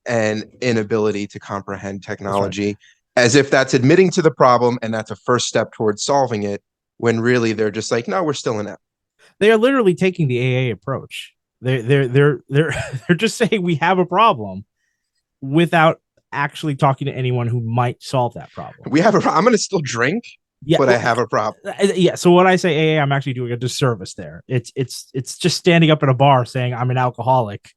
and inability to comprehend That's right. technology, as if that's admitting to the problem and that's a first step towards solving it, when really they're just like, no, we're still in it. They are literally taking the AA approach. They're they're just saying we have a problem without actually talking to anyone who might solve that problem. I'm going to still drink, Yeah, but I have a problem. Yeah. So when I say AA, I'm actually doing a disservice there. It's just standing up at a bar saying I'm an alcoholic.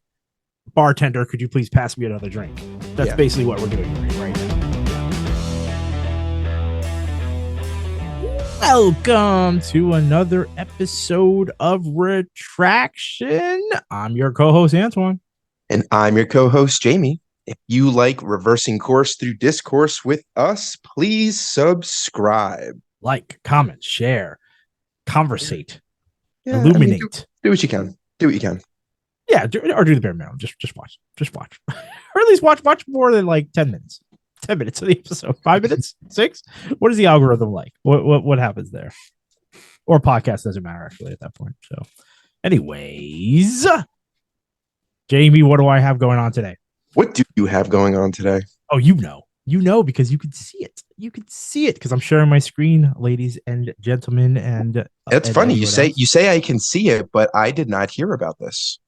Bartender, could you please pass me another drink? That's basically what we're doing right now. Welcome to another episode of Retraction. I'm your co-host, Antoine. And I'm your co-host, Jamie. If you like reversing course through discourse with us, please subscribe. Like, comment, share, conversate, illuminate. Do what you can. Do what you can. Yeah, or do the bare minimum. Just watch. Just watch. Or at least watch more than like 10 minutes. 10 minutes of the episode. 5 minutes? 6? What is the algorithm like? What happens there? Or podcast doesn't matter actually at that point. So anyways, Jamie, what do I have going on today? What do you have going on today? Oh, you know, because you can see it. You can see it because I'm sharing my screen, ladies and gentlemen. And it's funny you say I can see it, but I did not hear about this.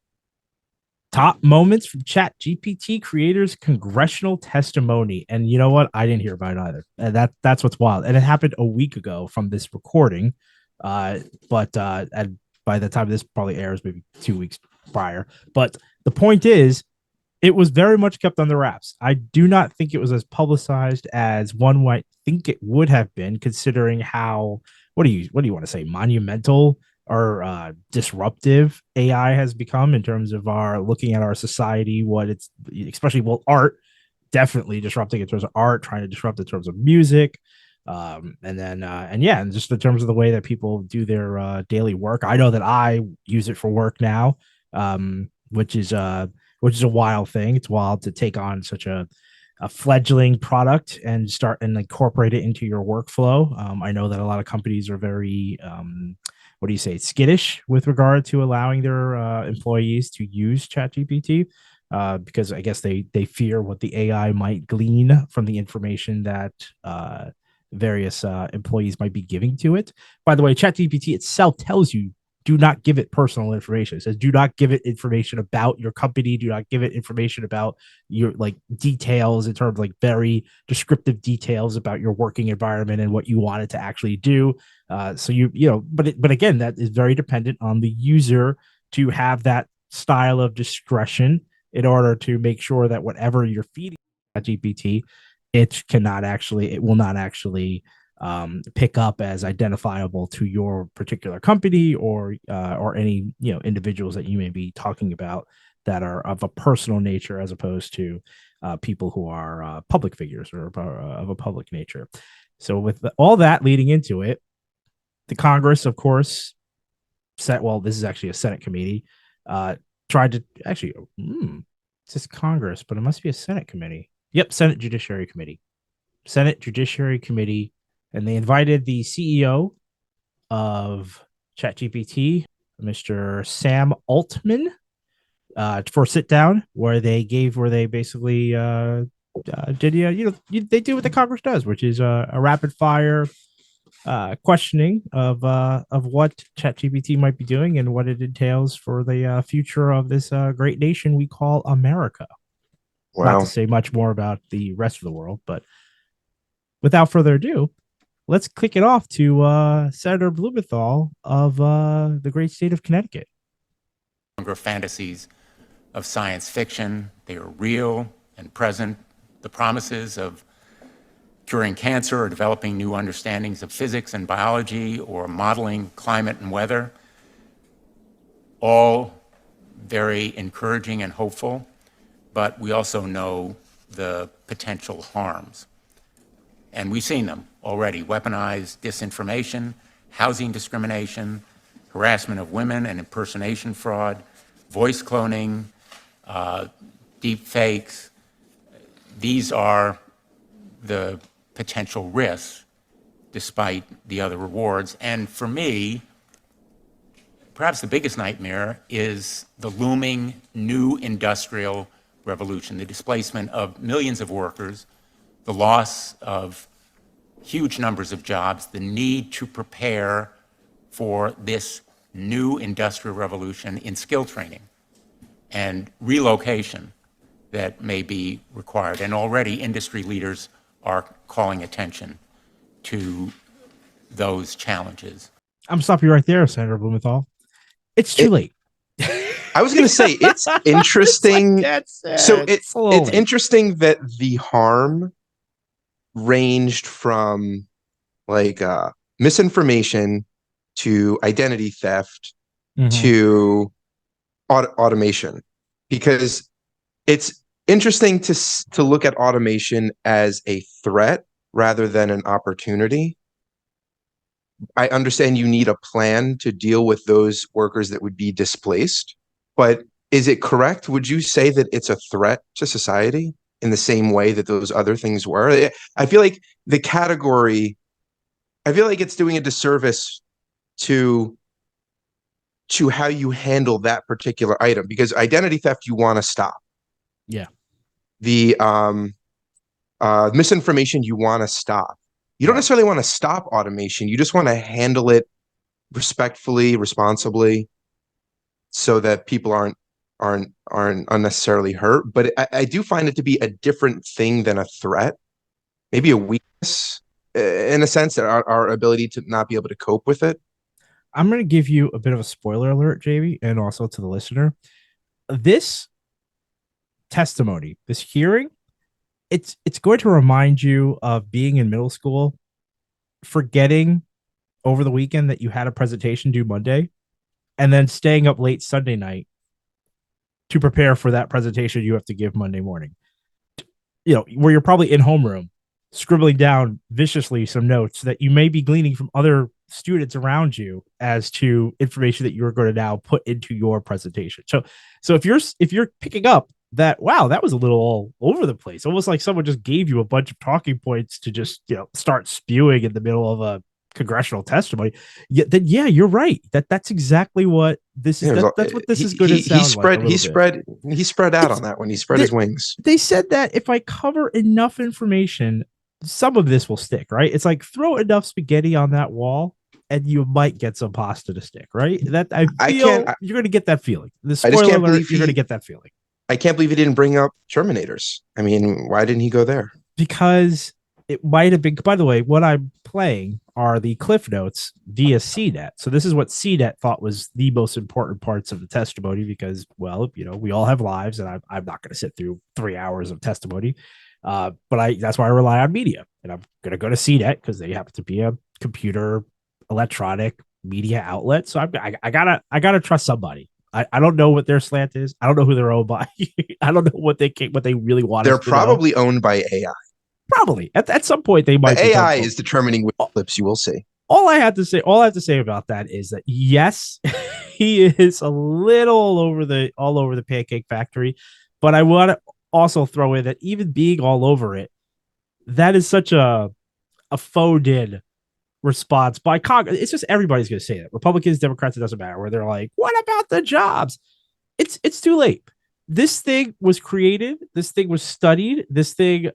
Top moments from ChatGPT creators' congressional testimony. And you know what? I didn't hear about it either. And that's what's wild. And it happened a week ago from this recording. But by the time this probably airs, maybe 2 weeks prior. But the point is, it was very much kept under wraps. I do not think it was as publicized as one might think it would have been, considering how, what do you want to say, monumental or disruptive AI has become in terms of our looking at our society, what it's especially art, definitely disrupting in terms of art, trying to disrupt in terms of music, and just in terms of the way that people do their daily work. I know that I use it for work now, which is a wild thing. It's wild to take on such a fledgling product and start and incorporate it into your workflow. I know that a lot of companies are very skittish with regard to allowing their employees to use ChatGPT because I guess they fear what the AI might glean from the information that various employees might be giving to it. By the way, ChatGPT itself tells you, do not give it personal information. It says, do not give it information about your company. Do not give it information about your details in terms of very descriptive details about your working environment and what you want it to actually do. But again, that is very dependent on the user to have that style of discretion in order to make sure that whatever you're feeding GPT, it will not actually pick up as identifiable to your particular company or any individuals that you may be talking about that are of a personal nature, as opposed to people who are public figures or of a public nature. So with all that leading into it, the Congress, of course, this is actually a Senate committee, tried to actually, it's just Congress, but it must be a Senate committee. Yep, Senate Judiciary Committee. And they invited the CEO of ChatGPT, Mr. Sam Altman, for a sit down where they basically they do what the Congress does, which is a rapid fire questioning of what ChatGPT might be doing and what it entails for the future of this great nation we call America. Wow. Not to say much more about the rest of the world, but without further ado, let's kick it off to Senator Blumenthal of the great state of Connecticut. Longer fantasies of science fiction. They are real and present. The promises of curing cancer or developing new understandings of physics and biology or modeling climate and weather, all very encouraging and hopeful, but we also know the potential harms. And we've seen them already: weaponized disinformation, housing discrimination, harassment of women and impersonation fraud, voice cloning, deep fakes. These are the potential risks despite the other rewards. And for me, perhaps the biggest nightmare is the looming new industrial revolution, the displacement of millions of workers, the loss of huge numbers of jobs, the need to prepare for this new industrial revolution in skill training and relocation that may be required. And already industry leaders are calling attention to those challenges. I'm stopping you right there, Senator Blumenthal. It's too late. I was going to say, it's interesting. It's like, so it's late. interesting that the harm ranged from like misinformation to identity theft to automation, because it's interesting to look at automation as a threat rather than an opportunity. I understand you need a plan to deal with those workers that would be displaced, but is it correct? Would you say that it's a threat to society in the same way that those other things were? I feel like it's doing a disservice to how you handle that particular item, because identity theft you want to stop. Yeah. The misinformation you want to stop. You don't necessarily want to stop automation. You just want to handle it respectfully, responsibly, so that people aren't unnecessarily hurt. But I do find it to be a different thing than a threat, maybe a weakness in a sense, that our ability to not be able to cope with it. I'm going to give you a bit of a spoiler alert, JB, and also to the listener. This testimony, this hearing, it's going to remind you of being in middle school, forgetting over the weekend that you had a presentation due Monday, and then staying up late Sunday night to prepare for that presentation you have to give Monday morning. You know, where you're probably in homeroom, scribbling down viciously some notes that you may be gleaning from other students around you as to information that you're going to now put into your presentation. So if you're picking up that, wow, that was a little all over the place, almost like someone just gave you a bunch of talking points to just, start spewing in the middle of a congressional testimony, then you're right. That's exactly what this is. That's what this is going to sound like. He spread out on that one. He spread his wings. They said that if I cover enough information, some of this will stick, right? It's like throw enough spaghetti on that wall and you might get some pasta to stick, right? That I feel you're going to get that feeling. The spoiler alert, you're going to get that feeling. I can't believe he didn't bring up Terminators. I mean, why didn't he go there? Because it might have been, by the way, what I'm playing are the cliff notes via CNET. So this is what CNET thought was the most important parts of the testimony, because, well, we all have lives, and I'm not going to sit through 3 hours of testimony. But that's why I rely on media, and I'm going to go to CNET because they happen to be a computer electronic media outlet. So I gotta trust somebody. I don't know what their slant is. I don't know who they're owned by. I don't know what they really want. They're probably owned by AI. Probably at some point they might. The AI is determining which clips you will see. All I have to say about that is that yes, he is a little all over the Pancake Factory, but I want to also throw in that even being all over it, that is such a faux din response by Congress. It's just everybody's going to say that. Republicans, Democrats, it doesn't matter. Where they're like, what about the jobs? It's too late. This thing was created. This thing was studied. This thing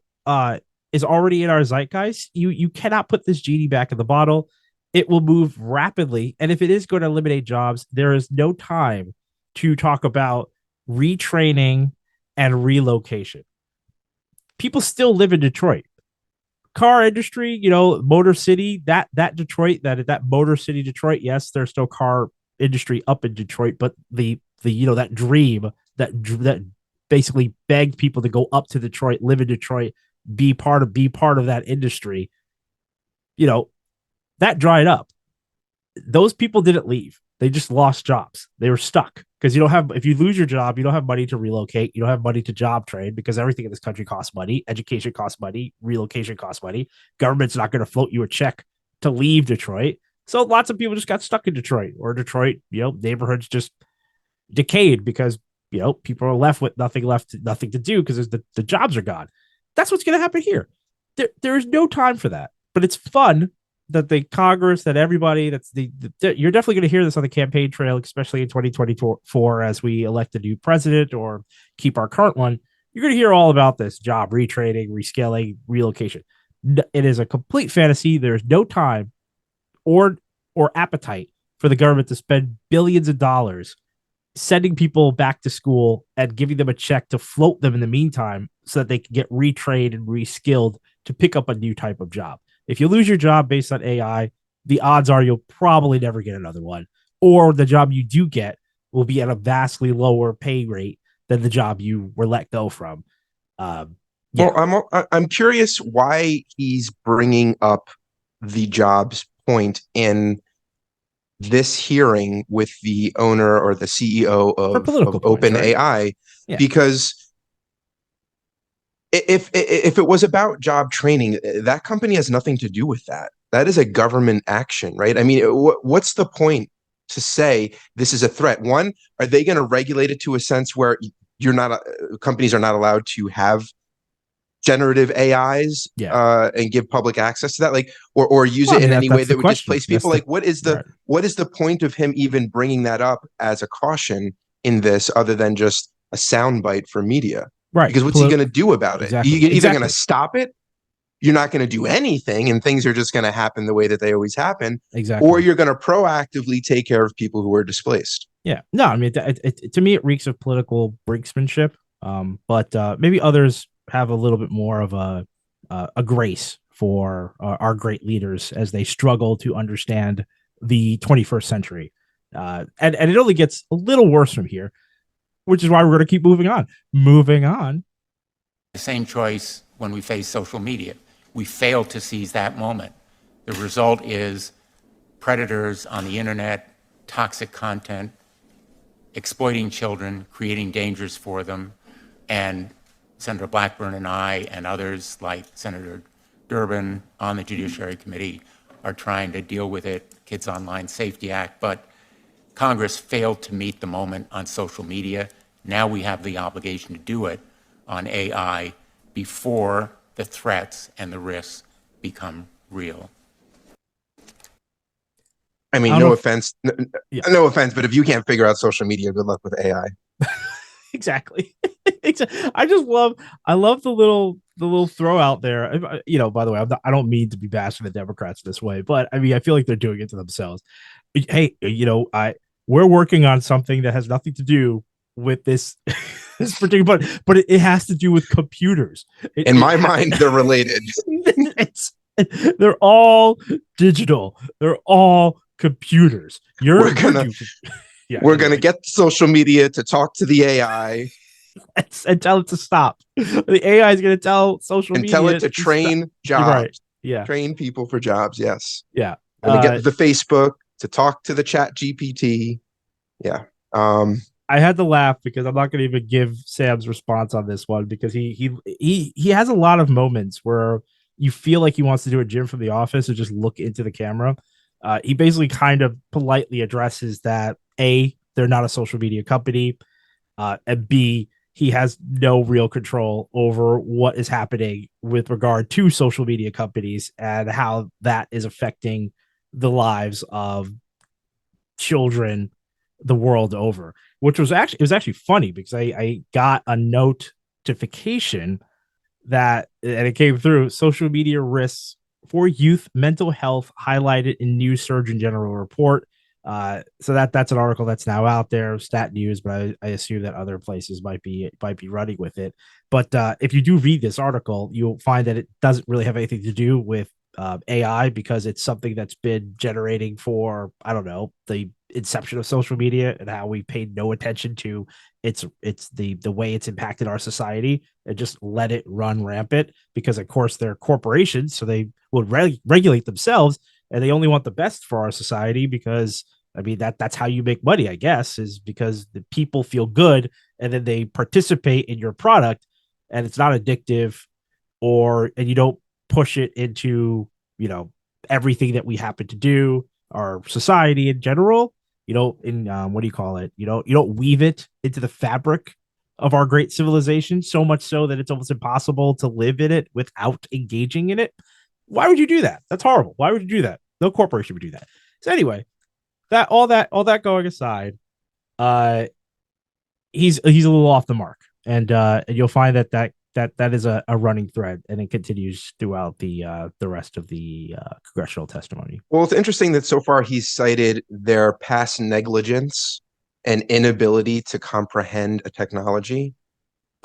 is already in our zeitgeist. You cannot put this genie back in the bottle. It will move rapidly. And if it is going to eliminate jobs, there is no time to talk about retraining and relocation. People still live in Detroit. Car industry, Motor City, that Detroit, that Motor City, Detroit. Yes, there's still car industry up in Detroit, but the that dream that basically begged people to go up to Detroit, live in Detroit, be part of that industry, that dried up. Those people didn't leave. They just lost jobs. They were stuck because if you lose your job, you don't have money to relocate. You don't have money to job train because everything in this country costs money. Education costs money. Relocation costs money. Government's not going to float you a check to leave Detroit. So lots of people just got stuck in Detroit, or Detroit, neighborhoods just decayed because, people are left with nothing to do because the jobs are gone. That's what's going to happen here. There is no time for that, but it's fun that the Congress, that everybody, you're definitely going to hear this on the campaign trail, especially in 2024 as we elect a new president or keep our current one. you're going to hear all about this job retraining, reskilling, relocation. It is a complete fantasy. There's no time or appetite for the government to spend billions of dollars sending people back to school and giving them a check to float them in the meantime so that they can get retrained and reskilled to pick up a new type of job. If you lose your job based on AI, the odds are you'll probably never get another one, or the job you do get will be at a vastly lower pay rate than the job you were let go from. Yeah. Well, I'm curious why he's bringing up the jobs point in this hearing with the owner or the CEO of OpenAI, right? Yeah. Because if it was about job training, that company has nothing to do with that. That is a government action, right? I mean, what's the point to say this is a threat? One, are they going to regulate it to a sense where companies are not allowed to have generative AIs and give public access to that, like, or use it in any way that would displace people? Like, what is the point of him even bringing that up as a caution in this, other than just a soundbite for media? Right. Because what's he going to do about it? You're either going to stop it, you're not going to do anything, and things are just going to happen the way that they always happen. Exactly. Or you're going to proactively take care of people who are displaced. Yeah. No, I mean, to me, it reeks of political brinksmanship. But maybe others have a little bit more of a grace for our great leaders as they struggle to understand the 21st century. And it only gets a little worse from here, which is why we're going to keep moving on. The same choice when we face social media. We fail to seize that moment. The result is predators on the internet, toxic content, exploiting children, creating dangers for them, and Senator Blackburn and I and others like Senator Durbin on the Judiciary Committee are trying to deal with it, Kids Online Safety Act, but Congress failed to meet the moment on social media. Now we have the obligation to do it on AI before the threats and the risks become real. I mean, no offense, but if you can't figure out social media, good luck with AI. Exactly. I love the little throw out there. By the way, I don't mean to be bashing the Democrats this way, but I mean, I feel like they're doing it to themselves. Hey, we're working on something that has nothing to do with this particular, but it has to do with computers. In my mind, they're related. They're all digital. They're all computers. We're gonna get social media to talk to the AI and tell it to stop. The AI is going to tell social media and tell it to train jobs. Right. Yeah, train people for jobs. Yes. Yeah. And get the Facebook to talk to the Chat GPT. Yeah. I had to laugh because I'm not going to even give Sam's response on this one, because he has a lot of moments where you feel like he wants to do a Jim from The Office and just look into the camera. He basically kind of politely addresses that A, they're not a social media company, and B, he has no real control over what is happening with regard to social media companies and how that is affecting the lives of children the world over. Which was actually funny, because I got a notification that, and it came through, social media risks for youth mental health highlighted in new Surgeon General report. So that's an article that's now out there, Stat News, but I assume that other places might be running with it. But if you do read this article, you'll find that it doesn't really have anything to do with AI, because it's something that's been generating for, I don't know, the inception of social media and how we paid no attention to it's the way it's impacted our society and just let it run rampant, because of course they're corporations, so they would regulate themselves, and they only want the best for our society, because I mean that's how you make money, I guess, is because the people feel good and then they participate in your product, and it's not addictive, and you don't push it into everything that we happen to do, our society in general. What do you call it? You don't weave it into the fabric of our great civilization, so much so that it's almost impossible to live in it without engaging in it. Why would you do that? That's horrible. Why would you do that? No corporation would do that. So anyway, all that going aside, he's a little off the mark. And you'll find that is a running thread, and it continues throughout the rest of the congressional testimony. Well, it's interesting that so far he's cited their past negligence and inability to comprehend a technology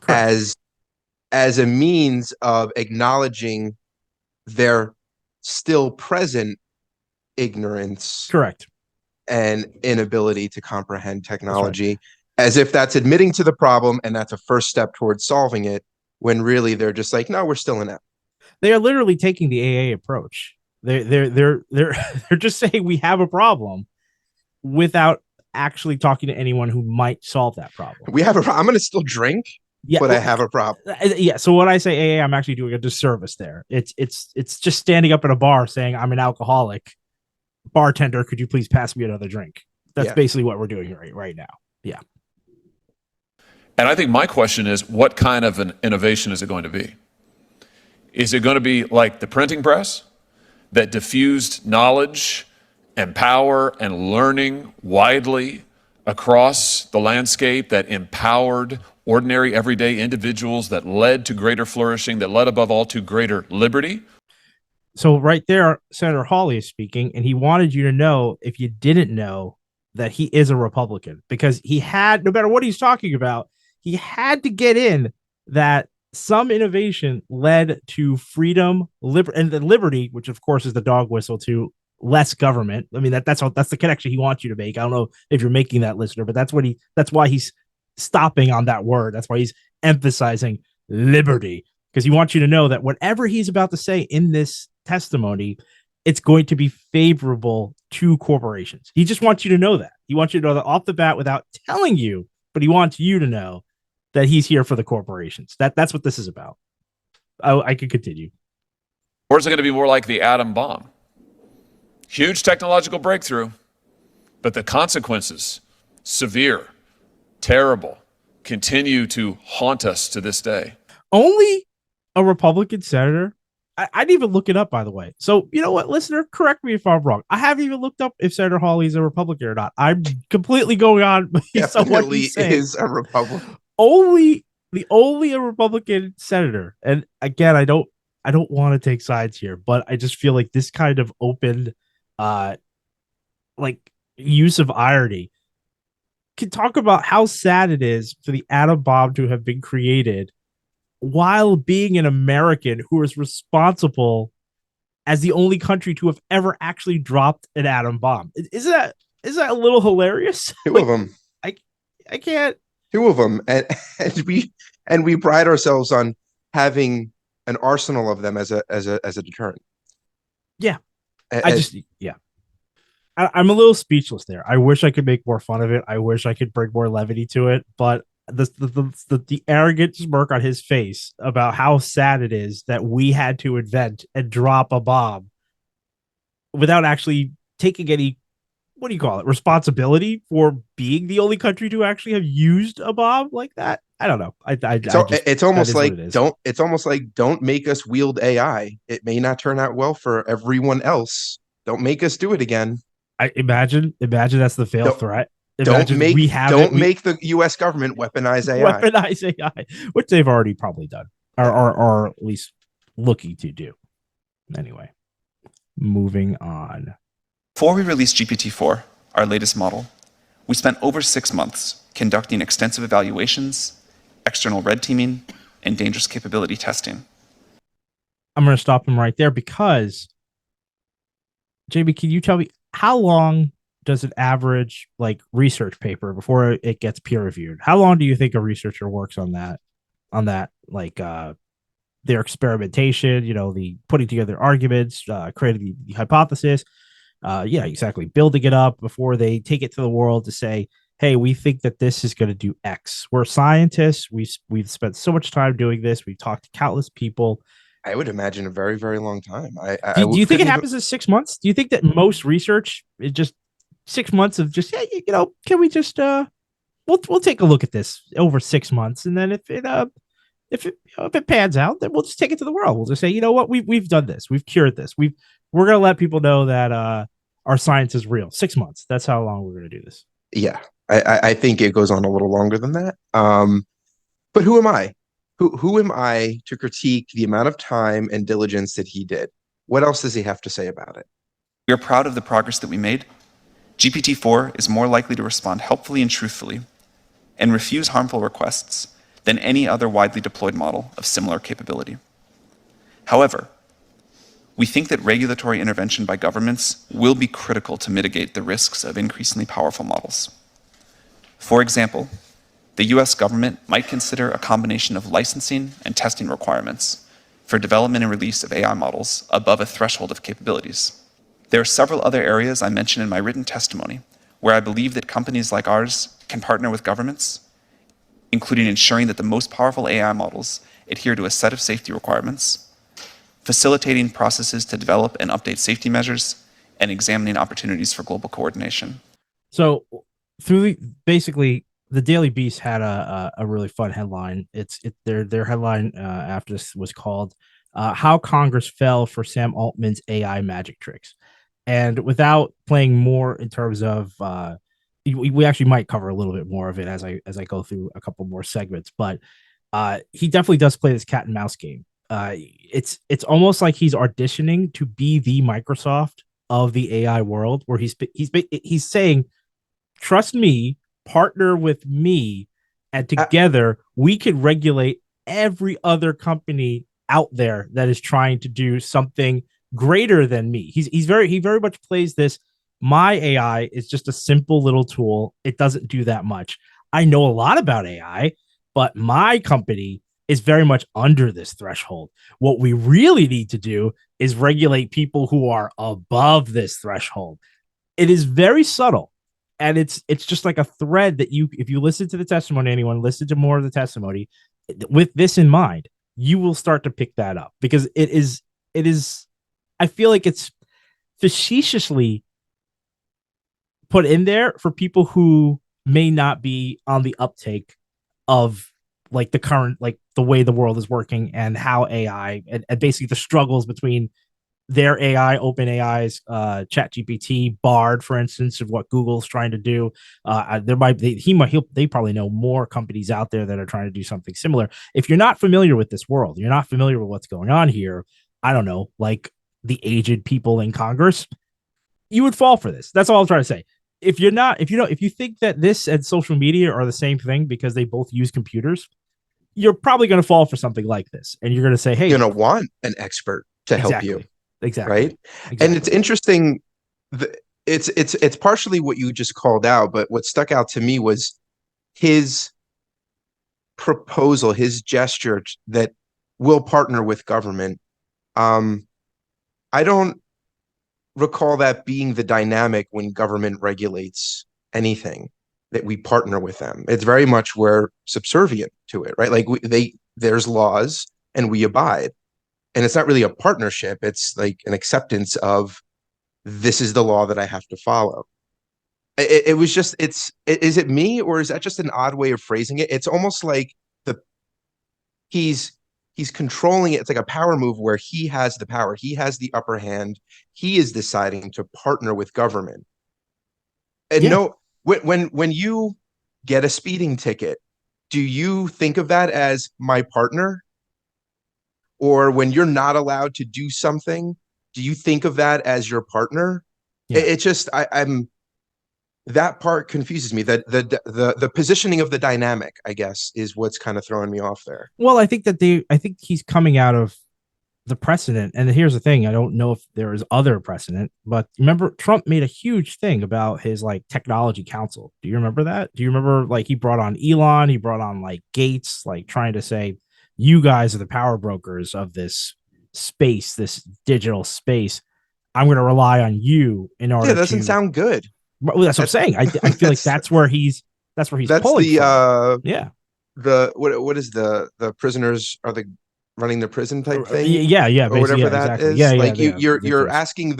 Correct. as a means of acknowledging their still present ignorance Correct. and inability to comprehend technology, as if that's admitting to the problem and that's a first step towards solving it, when really they're just like, no, we're still in it. They are literally taking the AA approach. They're just saying we have a problem without actually talking to anyone who might solve that problem. I'm going to still drink, but I have a problem. Yeah. So when I say AA, I'm actually doing a disservice there. It's just standing up at a bar saying I'm an alcoholic. Bartender, could you please pass me another drink? That's basically what we're doing right now. Yeah. And I think my question is, what kind of an innovation is it going to be? Is it going to be like the printing press that diffused knowledge and power and learning widely across the landscape, that empowered ordinary everyday individuals, that led to greater flourishing, that led above all to greater liberty? So right there, Senator Hawley is speaking, and he wanted you to know, if you didn't know, that he is a Republican, because he had, no matter what he's talking about, he had to get in that some innovation led to freedom, and the liberty, which of course is the dog whistle to less government. I mean, that's the connection he wants you to make. I don't know if you're making that, listener, but that's why he's stopping on that word. That's why he's emphasizing liberty, because he wants you to know that whatever he's about to say in this testimony, it's going to be favorable to corporations. He just wants you to know that. He wants you to know that off the bat without telling you, but he wants you to know that he's here for the corporations. That's what this is about. I could continue. Or is it going to be more like the atom bomb? Huge technological breakthrough, but the consequences, severe, terrible, continue to haunt us to this day. Only a Republican senator. I didn't even look it up, by the way. So, you know what, listener, correct me if I'm wrong. I haven't even looked up if Senator Hawley is a Republican or not. I'm completely going on based on what he's saying. Is a Republican. Only a Republican senator. And again, I don't want to take sides here, but I just feel like this kind of open like use of irony can talk about how sad it is for the atom bomb to have been created while being an American who is responsible as the only country to have ever actually dropped an atom bomb. Is that a little hilarious? Two of them. I can't. Two of them, and we pride ourselves on having an arsenal of them as a deterrent. Yeah, I'm a little speechless there. I wish I could make more fun of it. I wish I could bring more levity to it, but the arrogant smirk on his face about how sad it is that we had to invent and drop a bomb without actually taking any, what do you call it, responsibility for being the only country to actually have used a bomb like that. I don't know. It's almost like don't make us wield AI. It may not turn out well for everyone else. Don't make us do it again. I imagine that's the fail threat. Don't make the U.S. government weaponize AI. Weaponize AI, which they've already probably done, or at least looking to do. Anyway, moving on. Before we released GPT-4, our latest model, we spent over 6 months conducting extensive evaluations, external red teaming, and dangerous capability testing. I'm going to stop him right there because, JB, can you tell me how long does an average research paper before it gets peer reviewed? How long do you think a researcher works on that their experimentation, the putting together arguments, creating the hypothesis, exactly, building it up before they take it to the world to say, hey, we think that this is going to do X. We're scientists. We've spent so much time doing this. We've talked to countless people. I would imagine a very, very long time. Do you think it happens in 6 months? Do you think that most research is just 6 months of just, can we just we'll take a look at this over 6 months, and then if it pans out, then we'll just take it to the world. We'll just say, you know what, we've done this, we've cured this, we're gonna let people know that our science is real. 6 months. That's how long we're gonna do this. Yeah, I think it goes on a little longer than that. But who am I? Who am I to critique the amount of time and diligence that he did? What else does he have to say about it? We are proud of the progress that we made. GPT-4 is more likely to respond helpfully and truthfully and refuse harmful requests than any other widely deployed model of similar capability. However, we think that regulatory intervention by governments will be critical to mitigate the risks of increasingly powerful models. For example, the US government might consider a combination of licensing and testing requirements for development and release of AI models above a threshold of capabilities. There are several other areas I mentioned in my written testimony where I believe that companies like ours can partner with governments, including ensuring that the most powerful AI models adhere to a set of safety requirements, facilitating processes to develop and update safety measures, and examining opportunities for global coordination. So basically the Daily Beast had a really fun headline. Their headline after this was called "How Congress Fell for Sam Altman's AI Magic Tricks." And without playing more in terms of, we actually might cover a little bit more of it as I go through a couple more segments. But he definitely does play this cat and mouse game. It's almost like he's auditioning to be the Microsoft of the AI world, where he's saying, "Trust me, partner with me, and together we can regulate every other company out there that is trying to do something greater than me." He very much plays this. My AI is just a simple little tool. It doesn't do that much. I know a lot about AI, but my company is very much under this threshold. What we really need to do is regulate people who are above this threshold. It is very subtle. And it's just like a thread that if you listen to the testimony, anyone listen to more of the testimony with this in mind, you will start to pick that up, because it is, I feel like it's facetiously put in there for people who may not be on the uptake of like the current, like the way the world is working and how AI and basically the struggles between their AI, OpenAI's ChatGPT, Bard, for instance, of what Google's trying to do. They probably know more companies out there that are trying to do something similar. If you're not familiar with this world, you're not familiar with what's going on here, I don't know, like the aged people in Congress, you would fall for this. That's all I'm trying to say. If you think that this and social media are the same thing because they both use computers, you're probably going to fall for something like this. And you're going to say, hey, you're going to want an expert to help you. Exactly. Right. Exactly. And it's interesting. It's partially what you just called out, but what stuck out to me was his proposal, his gesture that will partner with government. I don't recall that being the dynamic when government regulates anything, that we partner with them. It's very much we're subservient to it, right? Like there's laws and we abide. And it's not really a partnership. It's like an acceptance of, this is the law that I have to follow. It was just, is it me, or is that just an odd way of phrasing it? It's almost like he's controlling it. It's like a power move where he has the power. He has the upper hand. He is deciding to partner with government. And no, when you get a speeding ticket, do you think of that as my partner? Or when you're not allowed to do something, do you think of that as your partner? Yeah. It just, I'm that part confuses me. That the positioning of the dynamic, I guess, is what's kind of throwing me off there. Well, I think he's coming out of the precedent. And here's the thing: I don't know if there is other precedent, but remember, Trump made a huge thing about his like technology council. Do you remember that? Do you remember like he brought on Elon, he brought on like Gates, like trying to say, you guys are the power brokers of this space, this digital space. I'm going to rely on you in order. Yeah, that doesn't sound good. Well, that's what I'm saying. I feel like that's where he's pulling from. Yeah. What is the prisoners are the running the prison type thing? Yeah. Or whatever that exactly. is. Yeah, like you're asking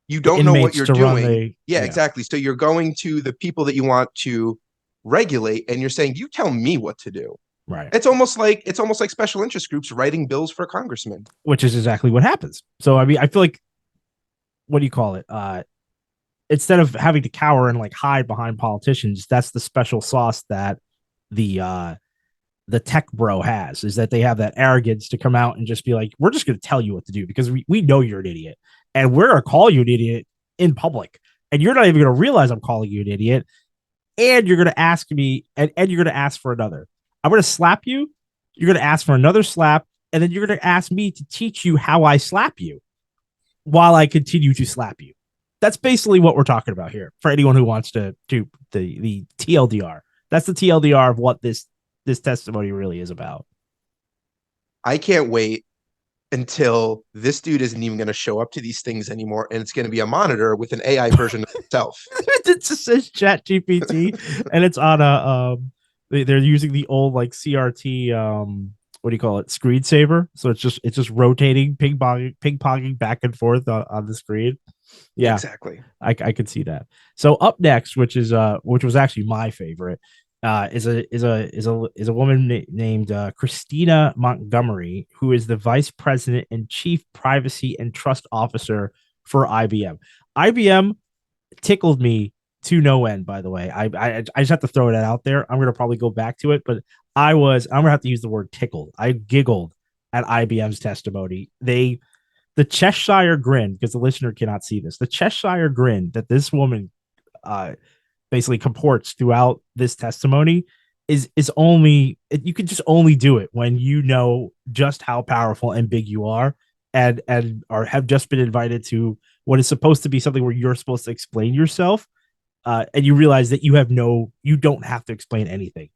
you don't know what you're doing. Yeah, exactly. So you're going to the people that you want to regulate, and you're saying, you tell me what to do. Right. It's almost like special interest groups writing bills for congressmen, which is exactly what happens. So I mean, I feel like, what do you call it? Instead of having to cower and like hide behind politicians, that's the special sauce that the the tech bro has, is that they have that arrogance to come out and just be like, we're just going to tell you what to do because we know you're an idiot and we're going to call you an idiot in public. And you're not even going to realize I'm calling you an idiot. And you're going to ask me, and you're going to ask for another. I'm going to slap you. You're going to ask for another slap. And then you're going to ask me to teach you how I slap you while I continue to slap you. That's basically what we're talking about here for anyone who wants to do the TLDR. That's the TLDR of what this testimony really is about. I can't wait until this dude isn't even going to show up to these things anymore, and it's going to be a monitor with an AI version of itself. It just says Chat GPT, and it's on a they're using the old like CRT what do you call it, screensaver, so it's just rotating, ping-ponging back and forth on the screen. Yeah, exactly. I could see that. So up next, which was actually my favorite, is a woman named Christina Montgomery, who is the vice president and chief privacy and trust officer for IBM. IBM tickled me to no end, by the way. I just have to throw that out there. I'm gonna probably go back to it, but I'm gonna have to use the word tickled. I giggled at IBM's testimony. The Cheshire grin, because the listener cannot see this, the Cheshire grin that this woman basically comports throughout this testimony is only, you can just only do it when you know just how powerful and big you are, and have just been invited to what is supposed to be something where you're supposed to explain yourself, and you realize that you don't have to explain anything.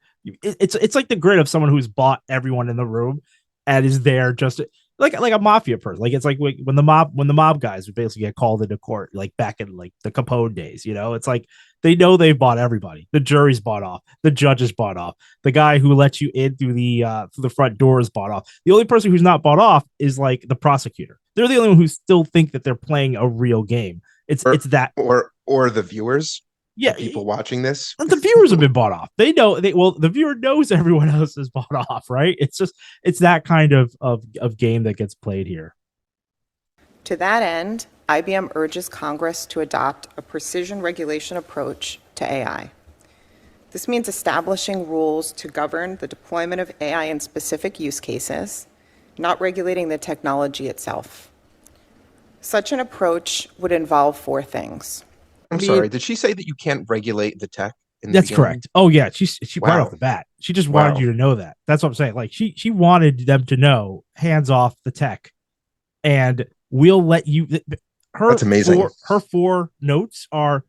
It's like the grin of someone who's bought everyone in the room and is there just like a mafia person. Like it's like when the mob guys would basically get called into court, like back in like the Capone days, it's like they know they've bought everybody. The jury's bought off, the judge is bought off, the guy who let you in through the front door is bought off. The only person who's not bought off is like the prosecutor. They're the only one who still think that they're playing a real game. It's that or the viewers. Yeah, people watching this, the viewers have been bought off. They know the viewer knows everyone else is bought off, right? It's that kind of game that gets played here. To that end, IBM urges Congress to adopt a precision regulation approach to AI. This means establishing rules to govern the deployment of AI in specific use cases, not regulating the technology itself. Such an approach would involve four things. I'm sorry, did she say that you can't regulate the tech? That's correct. Oh yeah, she brought off the bat. She just wanted you to know that. That's what I'm saying. Like she wanted them to know, hands off the tech, and we'll let you. That's amazing. Her four notes are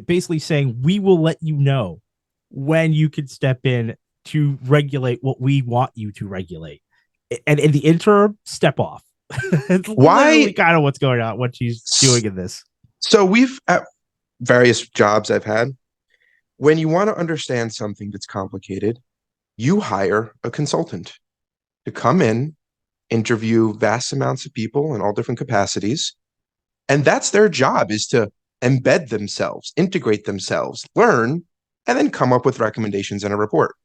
basically saying we will let you know when you can step in to regulate what we want you to regulate, and in the interim, step off. It's literally kind of what's going on, what she's doing in this. So we've at various jobs I've had, when you want to understand something that's complicated, you hire a consultant to come in, interview vast amounts of people in all different capacities, and that's their job, is to embed themselves, integrate themselves, learn, and then come up with recommendations in a report.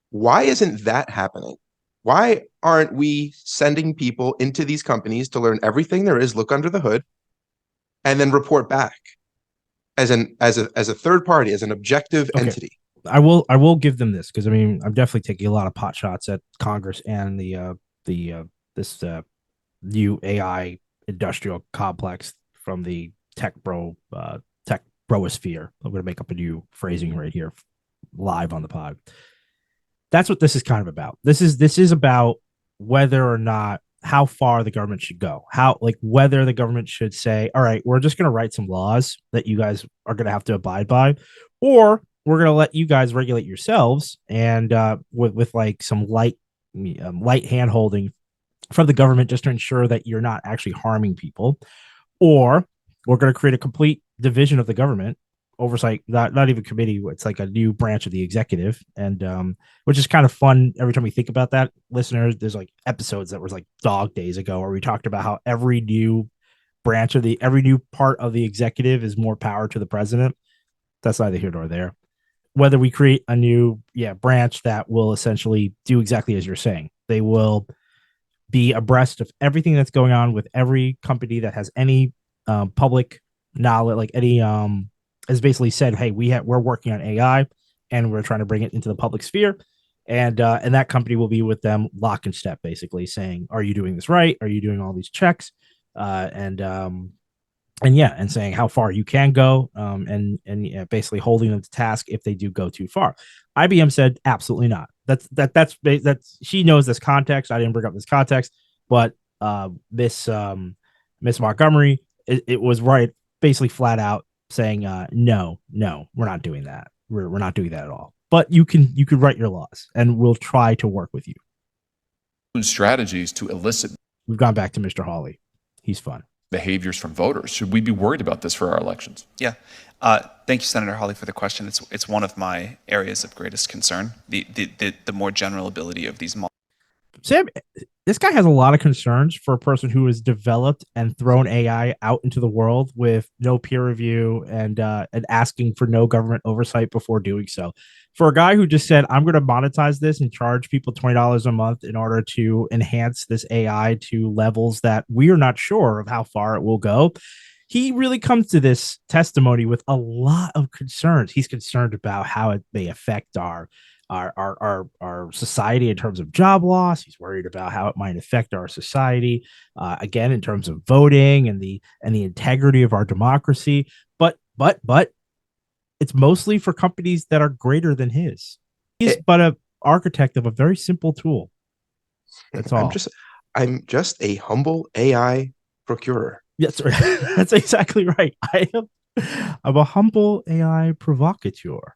Why isn't that happening? Why aren't we sending people into these companies to learn everything there is, look under the hood, and then report back as a third party, as an objective entity? I will give them this, because I mean I'm definitely taking a lot of pot shots at Congress and this new AI industrial complex from the tech brosphere. I'm going to make up a new phrasing right here live on the pod. That's what this is kind of about. This is about whether or not, how far the government should go, whether the government should say, all right, we're just going to write some laws that you guys are going to have to abide by, or we're going to let you guys regulate yourselves, and with like some light hand holding from the government just to ensure that you're not actually harming people, or we're going to create a complete division of the government oversight, not even committee. It's like a new branch of the executive, and which is kind of fun every time we think about that. Listeners, there's like episodes that was like dog days ago where we talked about how every new part of the executive is more power to the president. That's neither here nor there. Whether we create a new branch that will essentially do exactly as you're saying, they will be abreast of everything that's going on with every company that has any public knowledge, like any has basically said, hey, we're working on AI and we're trying to bring it into the public sphere. and that company will be with them lock and step, basically saying, "Are you doing this right? Are you doing all these checks?" And saying how far you can go, and basically holding them to task if they do go too far. IBM said absolutely not. That's she knows this context. I didn't bring up this context, but Miss Montgomery, it was right, basically flat out saying, no, we're not doing that. We're not doing that at all. But you could write your laws, and we'll try to work with you. Strategies to elicit. We've gone back to Mr. Hawley. He's fun. Behaviors from voters. Should we be worried about this for our elections? Yeah. Thank you, Senator Hawley, for the question. It's one of my areas of greatest concern, the more general ability of these models. Sam, this guy has a lot of concerns for a person who has developed and thrown AI out into the world with no peer review and asking for no government oversight before doing so. For a guy who just said, I'm going to monetize this and charge people $20 a month in order to enhance this AI to levels that we are not sure of how far it will go, he really comes to this testimony with a lot of concerns. He's concerned about how it may affect our society in terms of job loss. He's worried about how it might affect our society, again, in terms of voting and the integrity of our democracy. But it's mostly for companies that are greater than his. He's but a architect of a very simple tool. That's all. I'm just a humble AI procurer. Yes, that's exactly right. I'm a humble AI provocateur.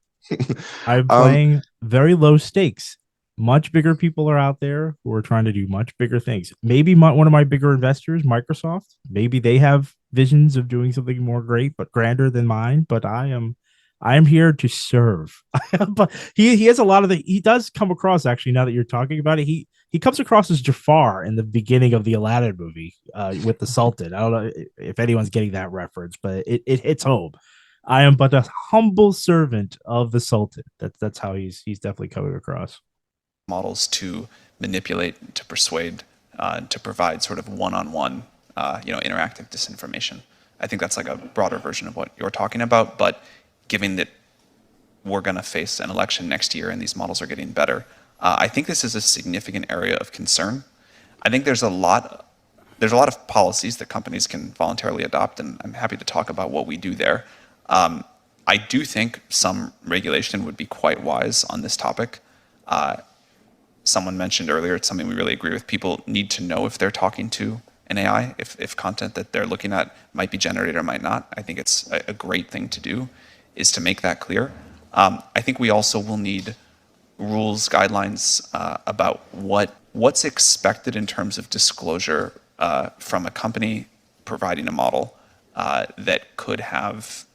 I'm playing very low stakes. Much bigger people are out there who are trying to do much bigger things. Maybe one of my bigger investors, Microsoft, maybe they have visions of doing something more great, but grander than mine. But I am here to serve. But he has a lot of he does come across, actually, now that you're talking about it, he comes across as Jafar in the beginning of the Aladdin movie with the Sultan. I don't know if anyone's getting that reference, but it hits home. I am but a humble servant of the Sultan. That's how he's definitely coming across. Models to manipulate, to persuade, to provide sort of one-on-one, interactive disinformation. I think that's like a broader version of what you're talking about. But given that we're going to face an election next year and these models are getting better, I think this is a significant area of concern. I think there's a lot of policies that companies can voluntarily adopt, and I'm happy to talk about what we do there. I do think some regulation would be quite wise on this topic. Someone mentioned earlier, it's something we really agree with. People need to know if they're talking to an AI, if content that they're looking at might be generated or might not. I think it's a great thing to do, is to make that clear. I think we also will need rules, guidelines about what's expected in terms of disclosure from a company providing a model that could have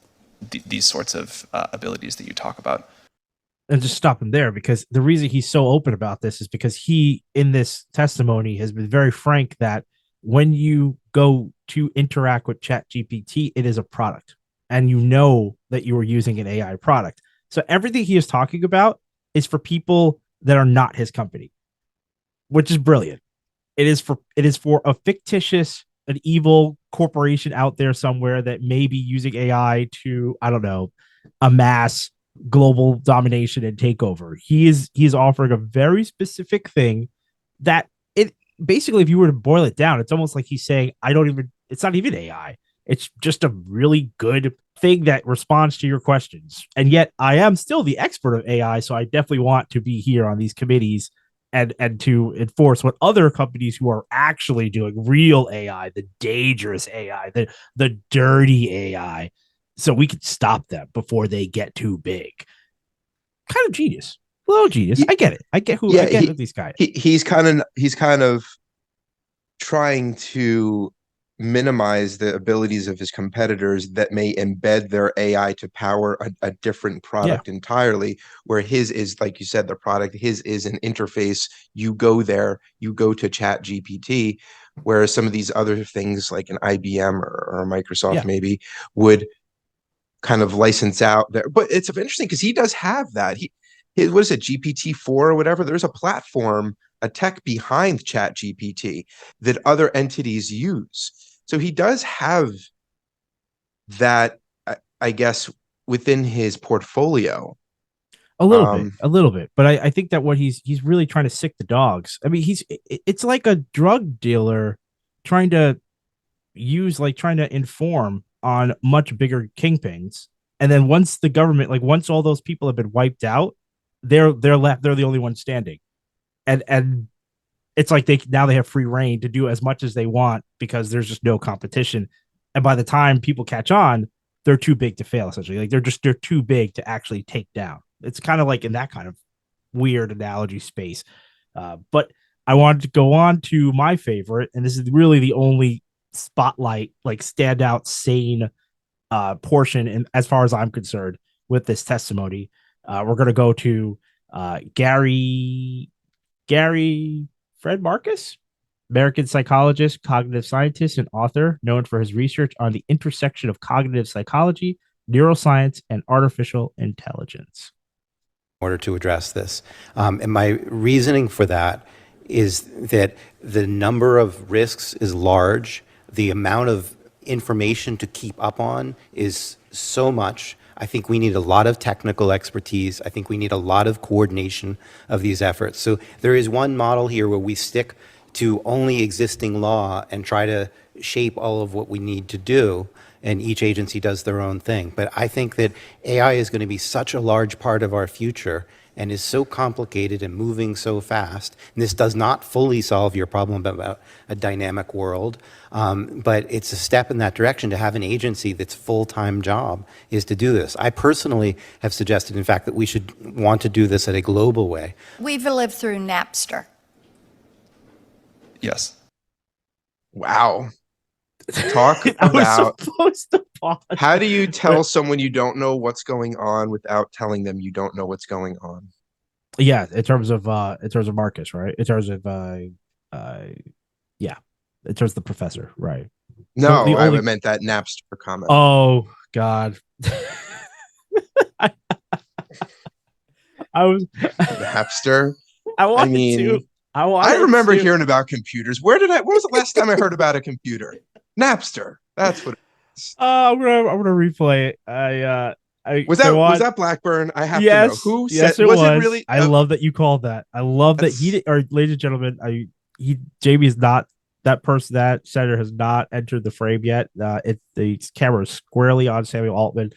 these sorts of abilities that you talk about. And just stop him there, because the reason he's so open about this is because he, in this testimony, has been very frank that when you go to interact with ChatGPT, it is a product, and you know that you are using an AI product. So everything he is talking about is for people that are not his company, which is brilliant. It is for a fictitious, an evil corporation out there somewhere that may be using AI to, I don't know, amass global domination and takeover. He is offering a very specific thing that it basically, if you were to boil it down, it's almost like he's saying, it's not even AI. It's just a really good thing that responds to your questions. And yet I am still the expert of AI, so I definitely want to be here on these committees and to enforce what other companies who are actually doing real AI, the dangerous AI, the dirty AI, so we can stop them before they get too big. Kind of genius. A little genius. I get it. I get these guys. He's kind of trying to minimize the abilities of his competitors that may embed their AI to power a different product entirely, where his is, like you said, the product, his is an interface. You go there, you go to ChatGPT, whereas some of these other things like an IBM or Microsoft maybe would kind of license out there. But it's interesting because he does have that. What is it, GPT-4 or whatever? There's a platform, a tech behind ChatGPT that other entities use. So he does have that, I guess, within his portfolio. A Um, little bit. But I think that what he's really trying to sick the dogs. I mean, it's like a drug dealer trying to trying to inform on much bigger kingpins. And then once the government, like once all those people have been wiped out, they're left, they're the only ones standing. And it's like they have free reign to do as much as they want because there's just no competition. And by the time people catch on, they're too big to fail, essentially. Like they're too big to actually take down. It's kind of like in that kind of weird analogy space. But I wanted to go on to my favorite, and this is really the only spotlight, like standout, sane portion, and as far as I'm concerned, with this testimony. We're going to go to Gary Fred Marcus, American psychologist, cognitive scientist, and author known for his research on the intersection of cognitive psychology, neuroscience, and artificial intelligence. In order to address this. And my reasoning for that is that the number of risks is large. The amount of information to keep up on is so much. I think we need a lot of technical expertise. I think we need a lot of coordination of these efforts. So there is one model here where we stick to only existing law and try to shape all of what we need to do, and each agency does their own thing. But I think that AI is going to be such a large part of our future and is so complicated and moving so fast. And this does not fully solve your problem about a dynamic world, but it's a step in that direction to have an agency that's full-time job is to do this. I personally have suggested, in fact, that we should want to do this at a global way. We've lived through Napster. Yes. wow. Talk I was about supposed to pause. how do you tell someone you don't know what's going on without telling them you don't know what's going on? Yeah, in terms of Marcus, right? In terms of yeah, in terms of the professor, right? No, The I only- meant that Napster comment. Oh God. I was Napster. I wanted mean, to I remember hearing about computers. When was the last time I heard about a computer? Napster. That's what it is. I'm gonna replay it. Was that Blackburn? I have to know who yes, said. it Was it really? I love that you called that. I love that ladies and gentlemen, Jamie is not that person. That senator has not entered the frame yet. The camera is squarely on Samuel Altman.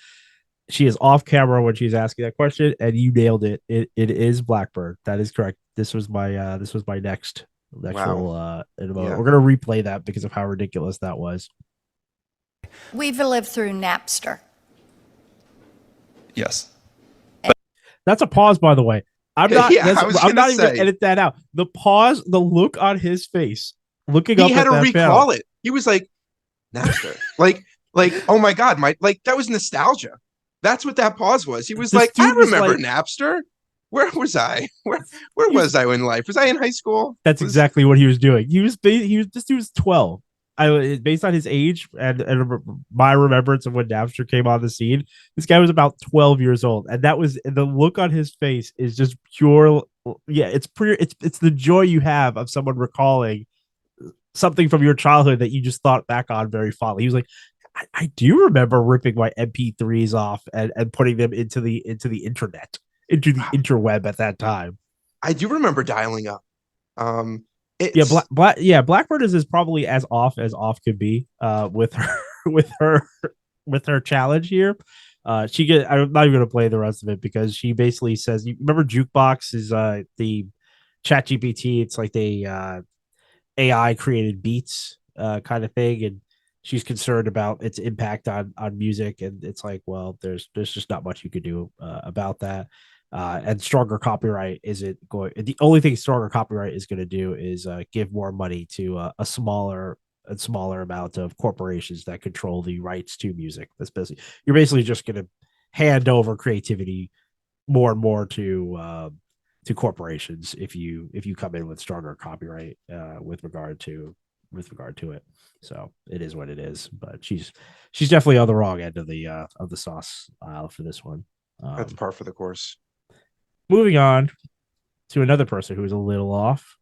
She is off camera when she's asking that question, and you nailed it. It is Blackburn. That is correct. This was my next Wow. in a moment. Yeah. We're gonna replay that because of how ridiculous that was. We've lived through Napster. Yes. That's a pause, by the way. I'm not. Yeah, I was I'm not gonna even gonna say. edit that out. The pause, the look on his face, looking up He had at to that recall panel. it. He was like, Napster. like, oh my God, that was nostalgia. That's what that pause was. He was This like, I dude was remember like- Napster. Where was I? Where was I in life? Was I in high school? That's exactly what he was doing. This dude was 12. Based on his age and my remembrance of when Napster came on the scene, this guy was about 12 years old, and that was the look on his face is just pure. Yeah, it's the joy you have of someone recalling something from your childhood that you just thought back on very fondly. He was like, I do remember ripping my MP3s off and putting them into the internet, into the interweb at that time. I do remember dialing up. Blackbird is probably as off could be with her challenge here. I'm not even gonna play the rest of it because she basically says, you remember Jukebox is the chat GPT, it's like the AI created beats kind of thing, and she's concerned about its impact on music, and it's like, well, there's just not much you could do about that. And stronger copyright isn't going. The only thing stronger copyright is going to do is give more money to a smaller amount of corporations that control the rights to music. You're basically just going to hand over creativity more and more to corporations if you come in with stronger copyright with regard to it. So it is what it is. But she's definitely on the wrong end of the sauce aisle for this one. That's par for the course. Moving on to another person who is a little off.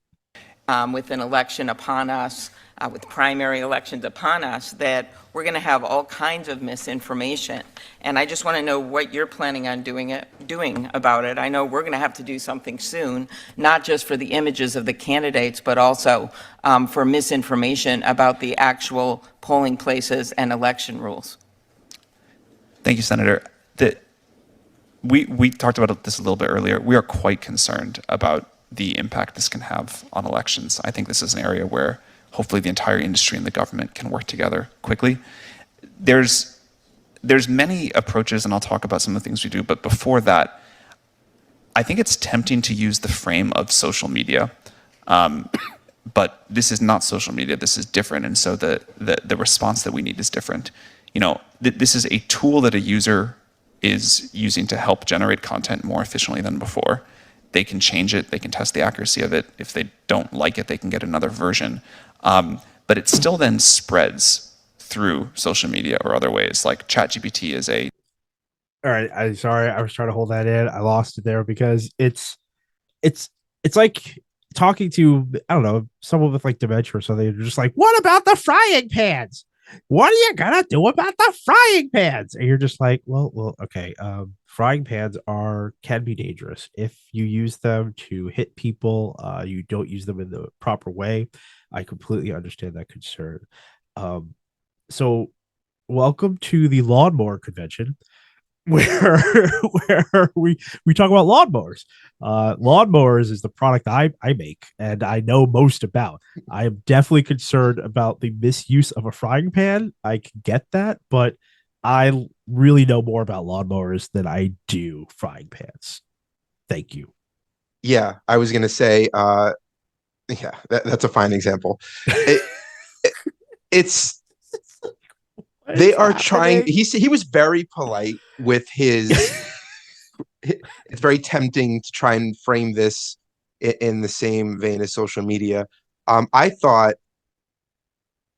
with an election upon us, with primary elections upon us, that we're going to have all kinds of misinformation. And I just want to know what you're planning on doing about it. I know we're going to have to do something soon, not just for the images of the candidates, but also for misinformation about the actual polling places and election rules. Thank you, Senator. We talked about this a little bit earlier. We are quite concerned about the impact this can have on elections. I think this is an area where hopefully the entire industry and the government can work together quickly. There's many approaches, and I'll talk about some of the things we do, but before that, I think it's tempting to use the frame of social media, but this is not social media, this is different, and so the response that we need is different. You know, this is a tool that a user is using to help generate content more efficiently than before. They can change it, they can test the accuracy of it. If they don't like it, they can get another version. But it still then spreads through social media or other ways, like ChatGPT is a... All right, I'm sorry, I was trying to hold that in. I lost it there because it's like talking to, I don't know, someone with like dementia or something. They're just like, what about the frying pans? What are you gonna do about the frying pans? And you're just like, well, okay. Frying pans can be dangerous if you use them to hit people. You don't use them in the proper way. I completely understand that concern. So, welcome to the lawnmower convention, where we talk about lawnmowers. Lawnmowers is the product I make and I know most about. I am definitely concerned about the misuse of a frying pan. I can get that, but I really know more about lawnmowers than I do frying pans. Thank you. Yeah, I was going to say, that's a fine example. It's they are trying. He was very polite with his. It's very tempting to try and frame this in the same vein as social media. I thought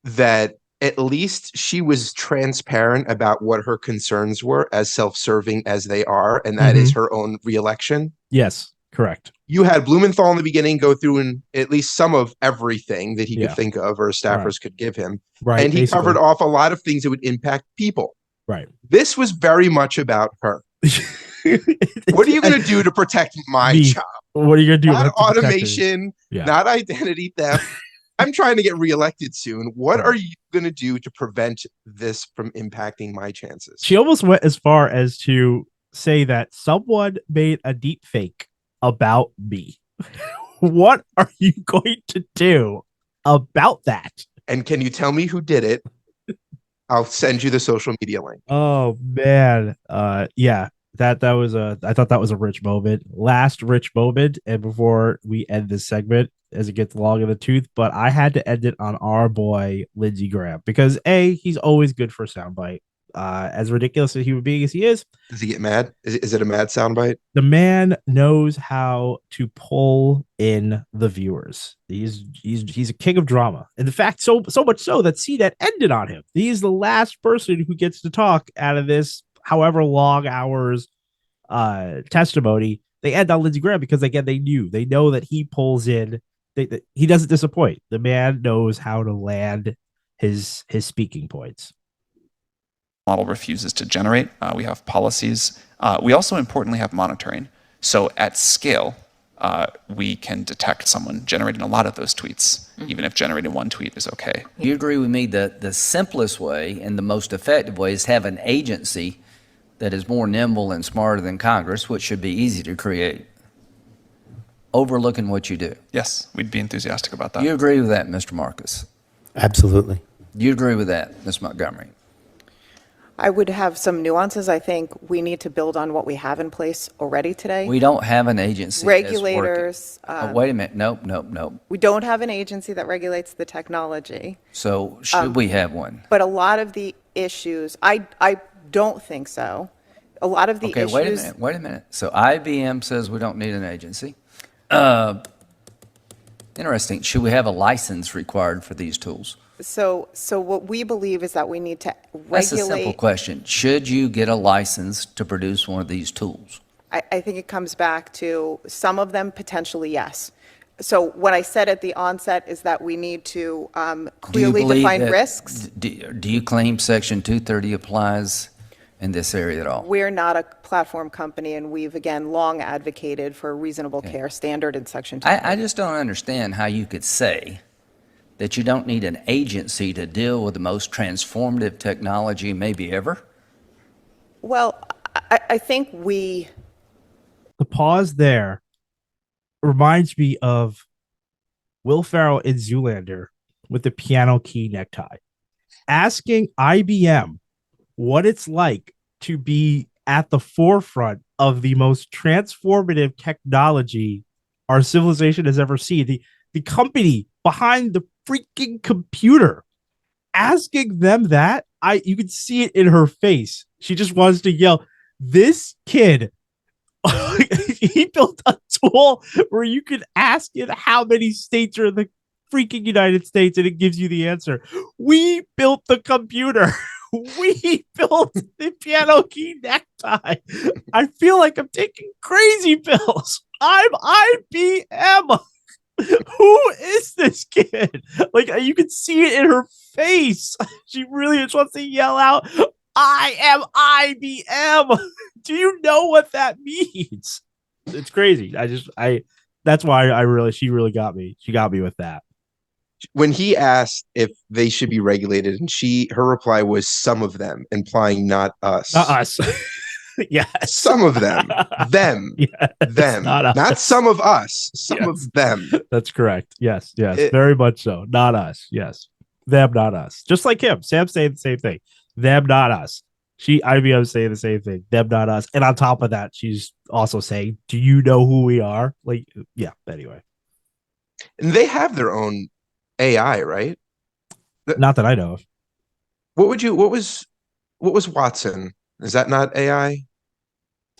that at least she was transparent about what her concerns were, as self-serving as they are, and that is her own reelection. Yes, correct. You had Blumenthal in the beginning go through in at least some of everything that he could think of or staffers could give him. Right. And he covered off a lot of things that would impact people. Right. This was very much about her. What are you going to do to protect my job? What are you going to do? Not automation, not identity theft. I'm trying to get reelected soon. What are you going to do to prevent this from impacting my chances? She almost went as far as to say that someone made a deep fake about me. What are you going to do about that? And can you tell me who did it? I'll send you the social media link. Oh man. Yeah. I thought that was a rich moment. Last rich moment, and before we end this segment, as it gets long in the tooth, but I had to end it on our boy Lindsey Graham because he's always good for a soundbite. As ridiculous a human being as he is, does he get mad? Is it a mad soundbite? The man knows how to pull in the viewers. He's a king of drama, and in fact, so much so that CNET ended on him. He's the last person who gets to talk out of this, however long hours testimony. They end on Lindsey Graham because again, they know that he pulls in. He doesn't disappoint. The man knows how to land his speaking points. Model refuses to generate. We have policies. We also importantly have monitoring. So at scale, we can detect someone generating a lot of those tweets, even if generating one tweet is okay. You agree with me that the simplest way and the most effective way is to have an agency that is more nimble and smarter than Congress, which should be easy to create, overlooking what you do. Yes, we'd be enthusiastic about that. You agree with that, Mr. Marcus? Absolutely. You agree with that, Ms. Montgomery? I would have some nuances. I think we need to build on what we have in place already today. We don't have an agency. Regulators. Wait a minute. Nope. We don't have an agency that regulates the technology. So should we have one? But a lot of the issues, I don't think so. A lot of the issues. Wait a minute. So IBM says we don't need an agency. Interesting. Should we have a license required for these tools? So what we believe is that we need to regulate. That's a simple question. Should you get a license to produce one of these tools? I think it comes back to some of them potentially, yes. So what I said at the onset is that we need to Do you clearly believe define that- risks. Do you claim Section 230 applies in this area at all? We're not a platform company, and we've, again, long advocated for a reasonable care standard in Section 2. I just don't understand how you could say that you don't need an agency to deal with the most transformative technology maybe ever. Well, I think we... The pause there reminds me of Will Ferrell in Zoolander with the piano key necktie, asking IBM what it's like to be at the forefront of the most transformative technology our civilization has ever seen. The company behind the freaking computer, asking them that, you can see it in her face. She just wants to yell, this kid, he built a tool where you can ask it how many states are in the freaking United States and it gives you the answer. We built the computer. We built the piano key necktie. I feel like I'm taking crazy pills. I'm IBM. Who is this kid? Like, you can see it in her face. She really just wants to yell out, I am IBM. Do you know what that means? It's crazy. That's why she really got me. She got me with that. When he asked if they should be regulated, and her reply was some of them, implying not us. Not us. Yes. Some of them. Them. Yes, them. Not some of us. Some Yes. of them. That's correct. Yes. Very much so. Not us. Yes. Them, not us. Just like him. Sam's saying the same thing. Them, not us. IBM's saying the same thing. Them, not us. And on top of that, she's also saying, do you know who we are? Like, yeah, anyway. And they have their own AI, right? Not that I know of. What was Watson? Is that not AI?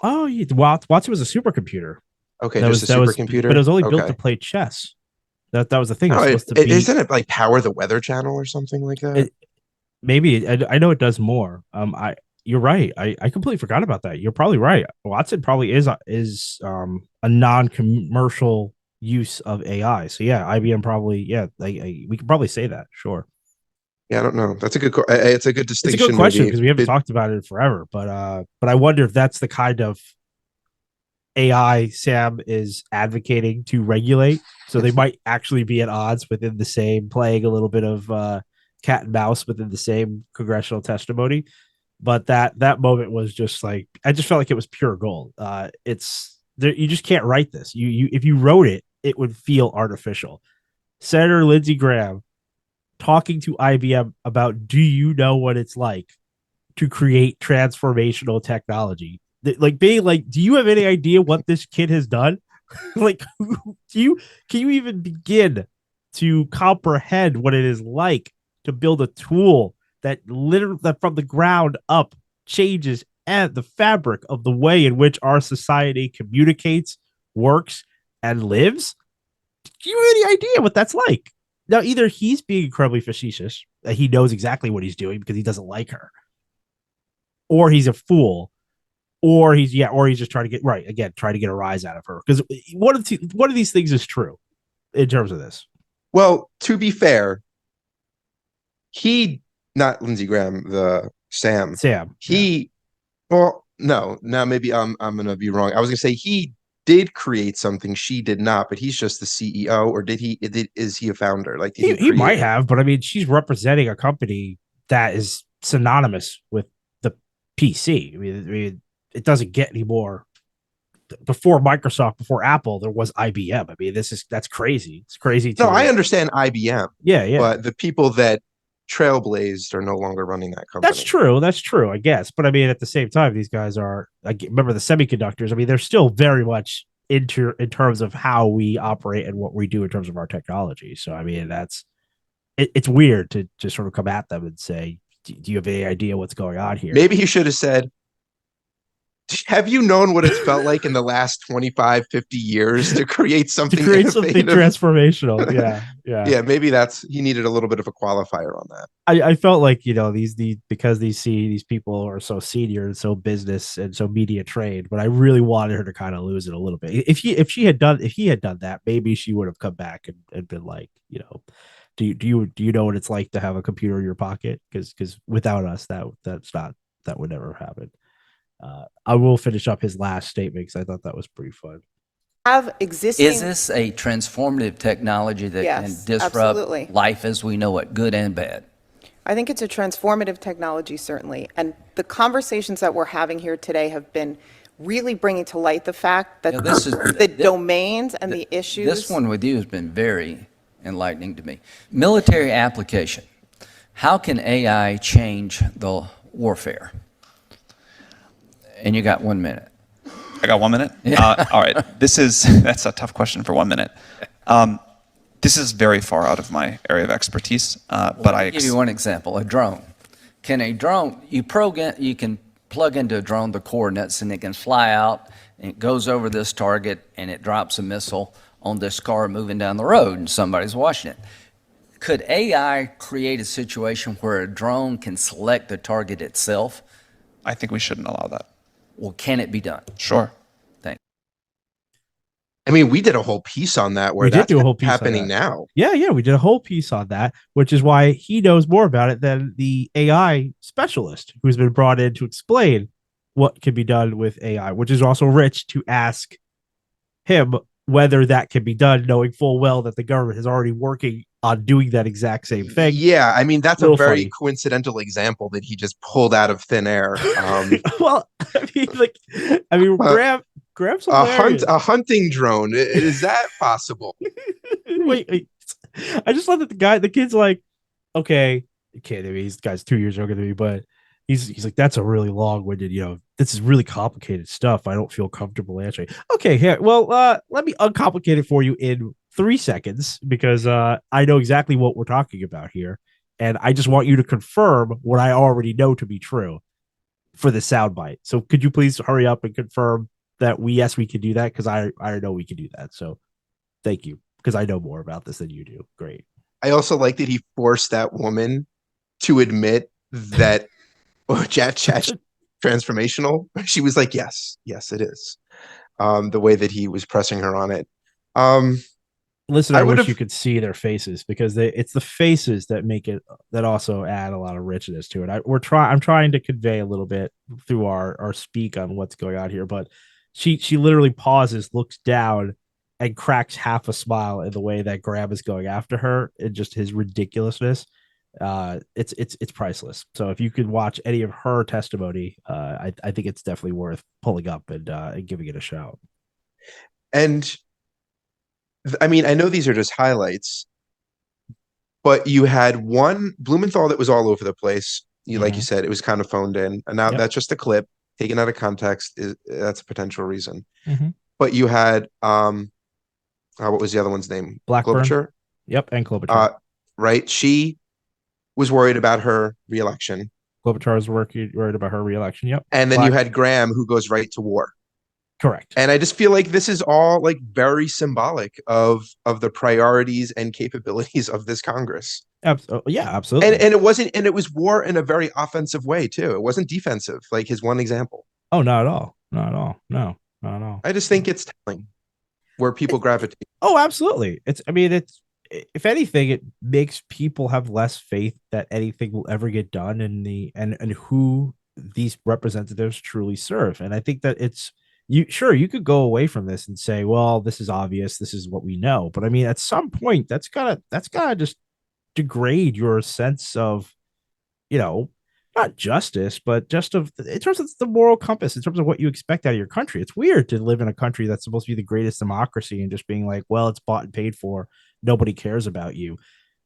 Oh, yeah. Watson was a supercomputer. Okay, just a supercomputer. But it was only built to play chess. That was the thing. No, isn't it like Power the Weather Channel or something like that? Maybe. I know it does more. You're right. I completely forgot about that. You're probably right. Watson probably is a non-commercial use of AI. So yeah, IBM probably, we can probably say that. Sure. Yeah, I don't know. That's a good. It's a good distinction. It's a good question because we haven't talked about it in forever. But I wonder if that's the kind of AI Sam is advocating to regulate. So they might actually be at odds within the same, playing a little bit of cat and mouse within the same congressional testimony. But that moment was just like, I just felt like it was pure gold. You just can't write this. You if you wrote it, it would feel artificial. Senator Lindsey Graham talking to IBM about, do you know what it's like to create transformational technology? Like being like, do you have any idea what this kid has done? Like, can you even begin to comprehend what it is like to build a tool that literally, that from the ground up changes and the fabric of the way in which our society communicates, works, and lives? Do you have any idea what that's like? Now, either he's being incredibly facetious, that he knows exactly what he's doing because he doesn't like her, or he's a fool, or he's just trying to get trying to get a rise out of her. Because one of these things is true in terms of this. Well, to be fair, not Lindsey Graham, the Sam. Well, no, now maybe I'm gonna be wrong. I was gonna say he did create something she did not, but he's just the CEO, or is he a founder? Like he might have, but I mean, she's representing a company that is synonymous with the PC. I mean, it doesn't get any more. Before Microsoft, before Apple, there was IBM. I mean, that's crazy. It's crazy. No, I understand IBM. Yeah. But the people that trailblazed are no longer running that company. That's true, I guess. But I mean, at the same time, these guys are, remember the semiconductors. I mean, they're still very much in terms of how we operate and what we do in terms of our technology. So, I mean, it's weird to just sort of come at them and say, do you have any idea what's going on here? Maybe he should have said, have you known what it's felt like in the last 25, 50 years to create something something innovative? transformational? Yeah. Maybe he needed a little bit of a qualifier on that. I felt like, because these people are so senior and so business and so media trained, but I really wanted her to kind of lose it a little bit. If he had done that, maybe she would have come back and been like, do you know what it's like to have a computer in your pocket? Because without us, that would never happen. I will finish up his last statement because I thought that was pretty fun. Is this a transformative technology that can disrupt absolutely. life as we know it, good and bad? I think it's a transformative technology, certainly. And the conversations that we're having here today have been really bringing to light the fact that the domains and the issues. This one with you has been very enlightening to me. Military application. How can AI change the warfare? And you got 1 minute. I got 1 minute? All right. That's a tough question for 1 minute. This is very far out of my area of expertise, but I'll give you one example, a drone. Can a drone, you can plug into a drone the coordinates and it can fly out and it goes over this target and it drops a missile on this car moving down the road and somebody's watching it. Could AI create a situation where a drone can select the target itself? I think we shouldn't allow that. Well, can it be done? Sure. Thanks. I mean, we did a whole piece on that where that's happening now. Yeah, we did a whole piece on that, which is why he knows more about it than the AI specialist who's been brought in to explain what can be done with AI, which is also rich to ask him whether that can be done, knowing full well that the government is already working on doing that exact same thing. Yeah, I mean, that's a very funny. coincidental example that he just pulled out of thin air. Well, Graham's hilarious. A hunting drone. Is that possible? Wait. I just love that the kid's like, okay, kid, I mean, this guy's 2 years younger than me, but he's like, that's a really long-winded, this is really complicated stuff. I don't feel comfortable answering. Okay, here, well, let me uncomplicate it for you in 3 seconds because I know exactly what we're talking about here. And I just want you to confirm what I already know to be true for the soundbite. So could you please hurry up and confirm that we can do that? Because I know we can do that. So thank you, because I know more about this than you do. Great. I also like that he forced that woman to admit that chat transformational. She was like, yes, it is. The way that he was pressing her on it. Listen, I wish you could see their faces because it's the faces that make it, that also add a lot of richness to it. I'm trying to convey a little bit through our speak on what's going on here, but she literally pauses, looks down, and cracks half a smile in the way that Graham is going after her and just his ridiculousness. It's priceless. So if you could watch any of her testimony, I think it's definitely worth pulling up and giving it a shout. And I mean, I know these are just highlights, but you had one Blumenthal that was all over the place. Like you said, it was kind of phoned in, and now that's just a clip taken out of context. That's a potential reason. But you had what was the other one's name? Blackburn. Klobuchar. Yep, and Klobuchar. Right, she was worried about her reelection. Klobuchar was worried about her reelection. Yep. And then you had Graham, who goes right to war. Correct. And I just feel like this is all like very symbolic of the priorities and capabilities of this Congress. Yeah, absolutely. And it was war in a very offensive way too. It wasn't defensive, like his one example. Oh, not at all. Not at all. No, not at all. I just think it's telling where people gravitate. Oh, absolutely. It's if anything, it makes people have less faith that anything will ever get done and who these representatives truly serve. And I think that you could go away from this and say, well, this is obvious, this is what we know. But I mean, at some point, that's gotta just degrade your sense of, not justice, but just in terms of the moral compass, in terms of what you expect out of your country. It's weird to live in a country that's supposed to be the greatest democracy and just being like, well, it's bought and paid for. Nobody cares about you.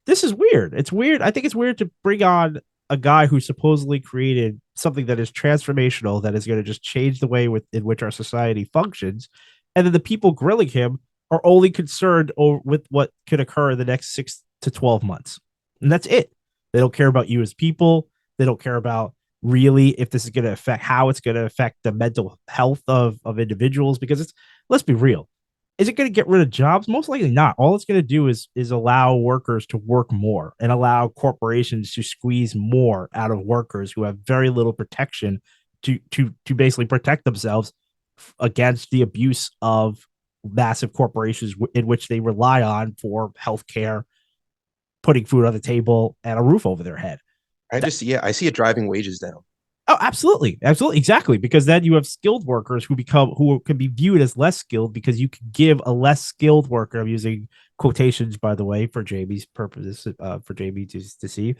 This is weird. It's weird. I think it's weird to bring on a guy who supposedly created something that is transformational, that is going to just change the way in which our society functions. And then the people grilling him are only concerned with what could occur in the next 6 to 12 months. And that's it. They don't care about you as people. They don't care about really if this is going to affect how it's going to affect the mental health of individuals, because it's, let's be real, is it going to get rid of jobs? Most likely not. All it's going to do is allow workers to work more and allow corporations to squeeze more out of workers who have very little protection to basically protect themselves against the abuse of massive corporations in which they rely on for healthcare, putting food on the table, and a roof over their head. I see it driving wages down. Oh, absolutely. Absolutely. Exactly. Because then you have skilled workers who can be viewed as less skilled, because you can give a less skilled worker, I'm using quotations, by the way, for Jamie's purposes, for Jamie to see.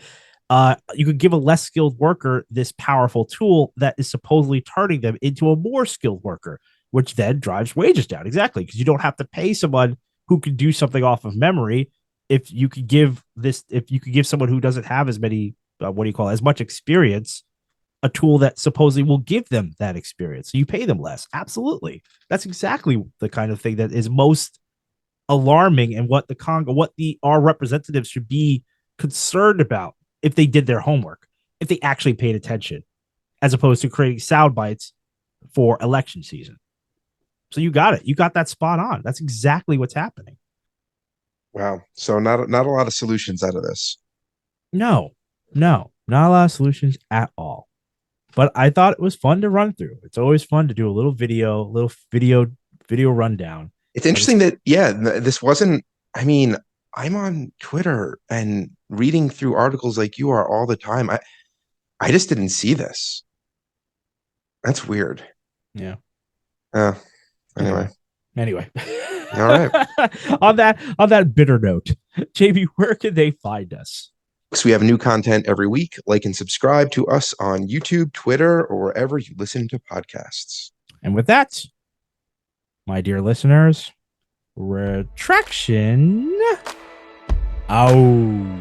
You could give a less skilled worker this powerful tool that is supposedly turning them into a more skilled worker, which then drives wages down. Exactly. Because you don't have to pay someone who can do something off of memory. If you could give someone who doesn't have as many, as much experience, a tool that supposedly will give them that experience, so you pay them less. Absolutely. That's exactly the kind of thing that is most alarming, and what our representatives should be concerned about if they did their homework, if they actually paid attention, as opposed to creating sound bites for election season. So you got it. You got that spot on. That's exactly what's happening. Wow. So not a lot of solutions out of this. No, not a lot of solutions at all. But I thought it was fun to run through. It's always fun to do a little video rundown. It's interesting that, this wasn't, I mean, I'm on Twitter and reading through articles like you are all the time. I just didn't see this. That's weird. Yeah. Anyway. All right. on that bitter note, JB, where can they find us? So we have new content every week. Like and subscribe to us on YouTube, Twitter, or wherever you listen to podcasts. And with that, my dear listeners, Retraction out.